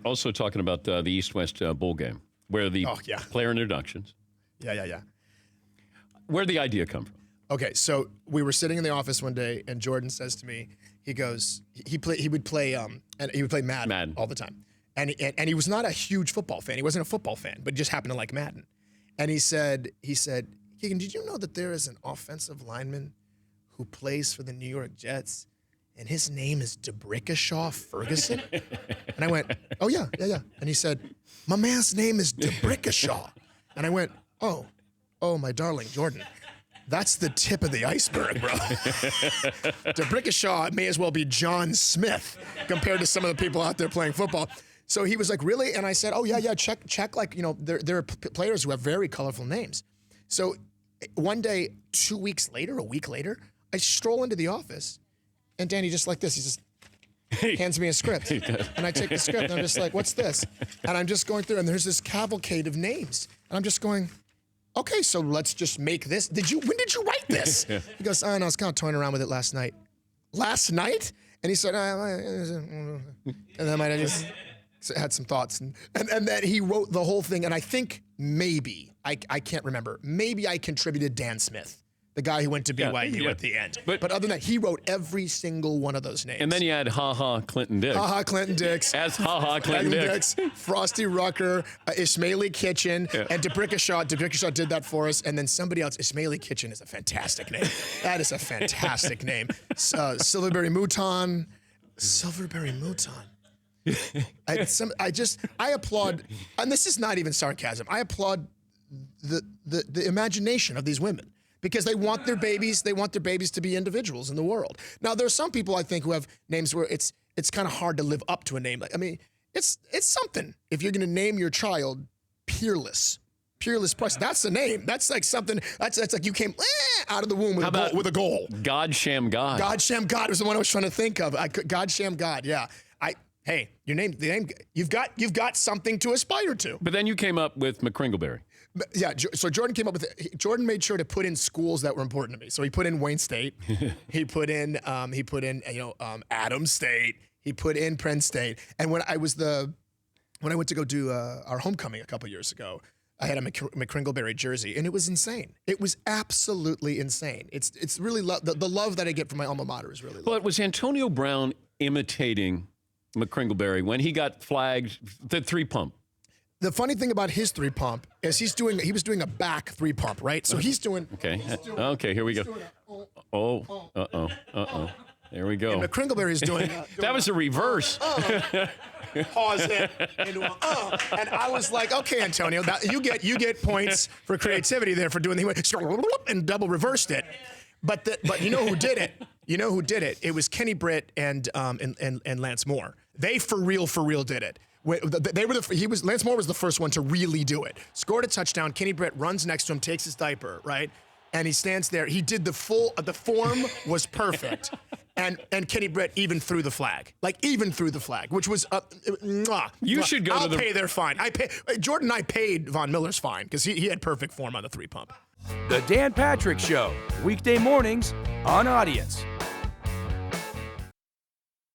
also talking about the East-West Bowl game, where the player introductions. Yeah. Where'd the idea come from? Okay, so we were sitting in the office one day, and Jordan says to me, he goes, he would play Madden all the time, and he was not a huge football fan. He wasn't a football fan, but he just happened to like Madden. And he said, Keegan, did you know that there is an offensive lineman who plays for the New York Jets, and his name is DeBrickashaw Ferguson? And I went, oh yeah. And he said, my man's name is DeBrickashaw. And I went, oh, my darling Jordan. That's the tip of the iceberg, bro. DeBrickashaw may as well be John Smith compared to some of the people out there playing football. So he was like, really? And I said, oh, yeah, check. Like, there are players who have very colorful names. So one day, a week later, I stroll into the office, and Danny just like this, he just hands me a script. And I take the script, and I'm just like, what's this? And I'm just going through, and there's this cavalcade of names. And I'm just going, okay, so let's just make this. When did you write this? He goes, oh, no, I was kind of toying around with it last night. Last night? And he said, and then I just had some thoughts. And then he wrote the whole thing. And I think maybe, I can't remember, maybe I contributed Dan Smith, the guy who went to BYU at the end. But other than that, he wrote every single one of those names. And then you had Clinton Dix. Clinton Dix. As Clinton Dix. Frosty Rucker, Ismaili Kitchen, and DeBrickashaw. DeBrickashaw did that for us. And then somebody else. Ismaili Kitchen is a fantastic name. That is a fantastic name. Silverberry Mouton. I applaud, and this is not even sarcasm. I applaud the imagination of these women. Because they want their babies to be individuals in the world. Now, there are some people I think who have names where it's kind of hard to live up to a name. I mean, it's something. If you're going to name your child Peerless Price, that's the name. That's like something. That's like you came out of the womb with a goal. God Sham God. God Sham God was the one I was trying to think of. God Sham God. Yeah. Hey, the name. You've got something to aspire to. But then you came up with McCringleberry. Yeah, so Jordan came up with it. Jordan made sure to put in schools that were important to me. So he put in Wayne State, he put in Adams State, he put in Penn State. And when I went to go do our homecoming a couple years ago, I had a McCringleberry jersey, and it was insane. It was absolutely insane. It's really the love that I get from my alma mater is really. But was Antonio Brown imitating McCringleberry when he got flagged the 3-pump? The funny thing about his 3-pump is he was doing a back 3-pump, right? So he's doing. Okay, here we go. There we go. And McCringleberry's doing. That was a reverse. Pause it. And I was like, okay, Antonio, you get points for creativity there for doing the and double reversed it. But you know who did it? It was Kenny Britt and Lance Moore. They for real did it. Lance Moore was the first one to really do it. Scored a touchdown. Kenny Britt runs next to him, takes his diaper, right? And he stands there. He did the form was perfect. And Kenny Britt even threw the flag, which was You should go I'll pay their fine. Jordan and I paid Von Miller's fine because he had perfect form on the 3-pump. The Dan Patrick Show, weekday mornings on Audience.